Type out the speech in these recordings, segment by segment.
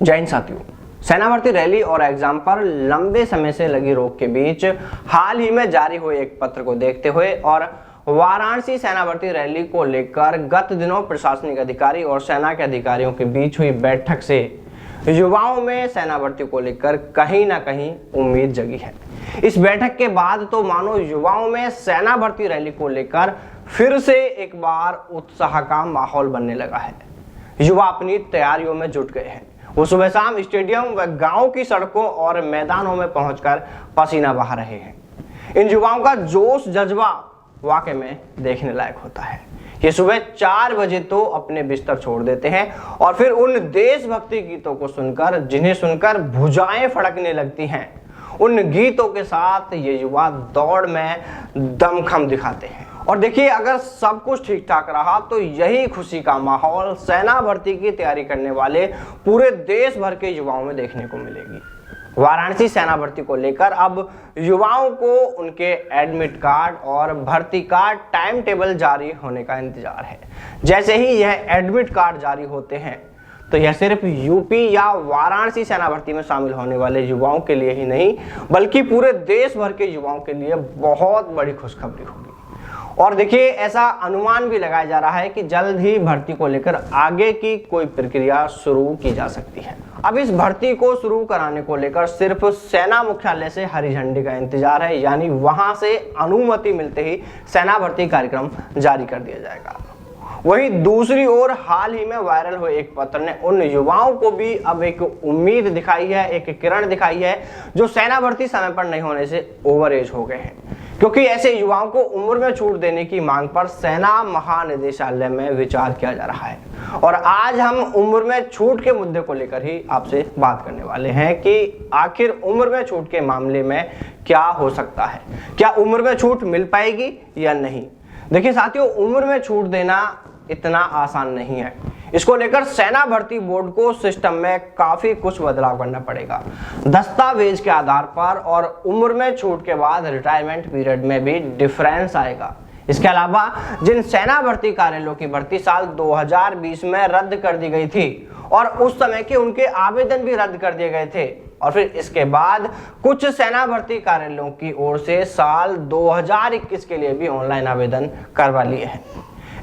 जय हिंद साथियों। सेना भर्ती रैली और एग्जाम पर लंबे समय से लगी रोक के बीच हाल ही में जारी हुए एक पत्र को देखते हुए और वाराणसी सेना भर्ती रैली को लेकर गत दिनों प्रशासनिक अधिकारी और सेना के अधिकारियों के बीच हुई बैठक से युवाओं में सेना भर्ती को लेकर कहीं ना कहीं उम्मीद जगी है। इस बैठक के बाद तो मानो युवाओं में सेना भर्ती रैली को लेकर फिर से एक बार उत्साह का माहौल बनने लगा है। युवा अपनी तैयारियों में जुट गए हैं। वो सुबह शाम स्टेडियम व गांव की सड़कों और मैदानों में पहुंचकर पसीना बहा रहे हैं। इन युवाओं का जोश जज्बा वाकई में देखने लायक होता है। ये सुबह 4 बजे तो अपने बिस्तर छोड़ देते हैं और फिर उन देशभक्ति गीतों को सुनकर, जिन्हें सुनकर भुजाएं फड़कने लगती हैं, उन गीतों के साथ ये युवा दौड़ में दमखम दिखाते हैं। और देखिए, अगर सब कुछ ठीक ठाक रहा तो यही खुशी का माहौल सेना भर्ती की तैयारी करने वाले पूरे देश भर के युवाओं में देखने को मिलेगी। वाराणसी सेना भर्ती को लेकर अब युवाओं को उनके एडमिट कार्ड और भर्ती का टाइम टेबल जारी होने का इंतजार है। जैसे ही यह एडमिट कार्ड जारी होते हैं तो यह सिर्फ यूपी या वाराणसी सेना भर्ती में शामिल होने वाले युवाओं के लिए ही नहीं, बल्कि पूरे देश भर के युवाओं के लिए बहुत बड़ी खुशखबरी होगी। और देखिए, ऐसा अनुमान भी लगाया जा रहा है कि जल्द ही भर्ती को लेकर आगे की कोई प्रक्रिया शुरू की जा सकती है। अब इस भर्ती को शुरू कराने को लेकर सिर्फ सेना मुख्यालय से हरी झंडी का इंतजार है, यानी वहां से अनुमति मिलते ही सेना भर्ती कार्यक्रम जारी कर दिया जाएगा। वहीं दूसरी ओर हाल ही में वायरल हुए एक पत्र ने उन युवाओं को भी अब एक उम्मीद दिखाई है, एक किरण दिखाई है, जो सेना भर्ती समय पर नहीं होने से ओवर एज हो गए हैं। क्योंकि ऐसे युवाओं को उम्र में छूट देने की मांग पर सेना महानिदेशालय में विचार किया जा रहा है। और आज हम उम्र में छूट के मुद्दे को लेकर ही आपसे बात करने वाले हैं कि आखिर उम्र में छूट के मामले में क्या हो सकता है, क्या उम्र में छूट मिल पाएगी या नहीं। देखिए साथियों, उम्र में छूट देना इतना आसान नहीं है। इसको लेकर सेना भर्ती बोर्ड को सिस्टम में काफी कुछ बदलाव करना पड़ेगा। दस्तावेज के आधार पर और उम्र में छूट के बाद रिटायरमेंट पीरियड में भी डिफरेंस आएगा। इसके अलावा जिन सेना भर्ती कार्यालयों की भर्ती साल 2020 में रद्द कर दी गई थी और उस समय के उनके आवेदन भी रद्द कर दिए गए थे, और फिर इसके बाद कुछ सेना भर्ती कार्यालयों की ओर से साल 2021 के लिए भी ऑनलाइन आवेदन करवा लिए हैं।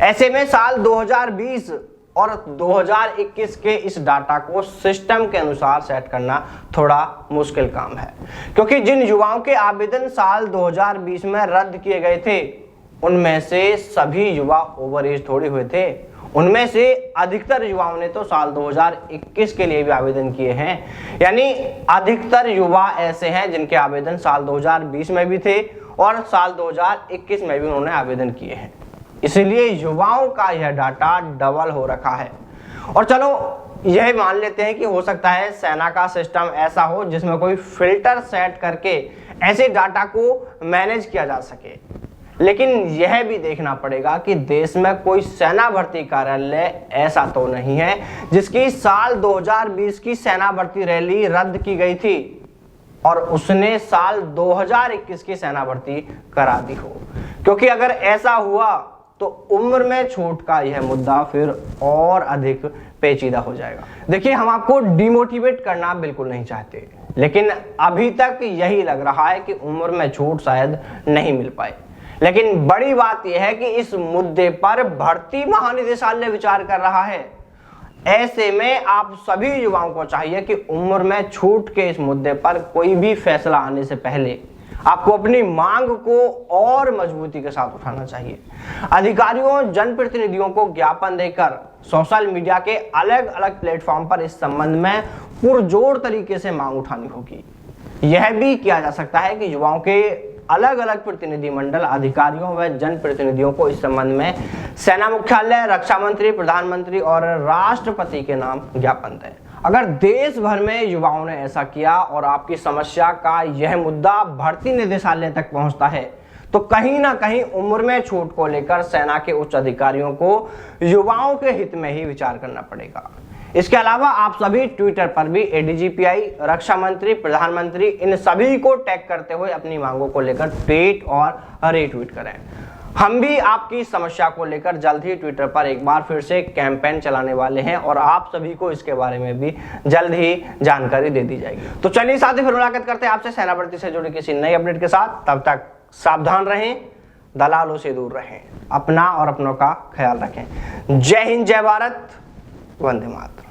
ऐसे में साल 2020 और 2021 के इस डाटा को सिस्टम के अनुसार सेट करना थोड़ा मुश्किल काम है, क्योंकि जिन युवाओं के आवेदन साल 2020 में रद्द किए गए थे उनमें से सभी युवा ओवर एज थोड़ी हुए थे। उनमें से अधिकतर युवाओं ने तो साल 2021 के लिए भी आवेदन किए हैं, यानी अधिकतर युवा ऐसे हैं जिनके आवेदन साल 2020 में भी थे और साल 2021 में भी उन्होंने आवेदन किए हैं। इसलिए युवाओं का यह डाटा डबल हो रखा है। और चलो यह मान लेते हैं कि हो सकता है सेना का सिस्टम ऐसा हो जिसमें कोई फिल्टर सेट करके ऐसे डाटा को मैनेज किया जा सके, लेकिन यह भी देखना पड़ेगा कि देश में कोई सेना भर्ती कार्यालय ऐसा तो नहीं है जिसकी साल 2020 की सेना भर्ती रैली रद्द की गई थी और उसने साल 2021 की सेना भर्ती करा दी हो। क्योंकि अगर ऐसा हुआ तो उम्र में छूट का यह मुद्दा फिर और अधिक पेचीदा हो जाएगा। देखिए, हम आपको डिमोटिवेट करना बिल्कुल नहीं चाहते, लेकिन अभी तक यही लग रहा है कि उम्र में छूट शायद नहीं मिल पाए। लेकिन बड़ी बात यह है कि इस मुद्दे पर भर्ती महानिदेशालय विचार कर रहा है। ऐसे में आप सभी युवाओं को चाहिए कि उम्र में छूट के इस मुद्दे पर कोई भी फैसला आने से पहले आपको अपनी मांग को और मजबूती के साथ उठाना चाहिए। अधिकारियों, जनप्रतिनिधियों को ज्ञापन देकर सोशल मीडिया के अलग अलग प्लेटफॉर्म पर इस संबंध में पुरजोर तरीके से मांग उठानी होगी। यह भी किया जा सकता है कि युवाओं के अलग अलग प्रतिनिधि मंडल अधिकारियों व जनप्रतिनिधियों को इस संबंध में सेना मुख्यालय, रक्षा मंत्री, प्रधानमंत्री और राष्ट्रपति के नाम ज्ञापन दें। अगर देश भर में युवाओं ने ऐसा किया और आपकी समस्या का यह मुद्दा भर्ती निदेशालय तक पहुंचता है तो कहीं ना कहीं उम्र में छूट को लेकर सेना के उच्च अधिकारियों को युवाओं के हित में ही विचार करना पड़ेगा। इसके अलावा आप सभी ट्विटर पर भी एडीजीपीआई, रक्षा मंत्री, प्रधानमंत्री इन सभी को टैग करते हुए अपनी मांगों को लेकर ट्वीट और रीट्वीट करें। हम भी आपकी समस्या को लेकर जल्द ही ट्विटर पर एक बार फिर से कैंपेन चलाने वाले हैं और आप सभी को इसके बारे में भी जल्द ही जानकारी दे दी जाएगी। तो चलिए साथी, फिर मुलाकात करते हैं आपसे सेना भर्ती से जुड़ी किसी नई अपडेट के साथ। तब तक सावधान रहें, दलालों से दूर रहें, अपना और अपनों का ख्याल रखें। जय हिंद, जय भारत, वंदे मातरम।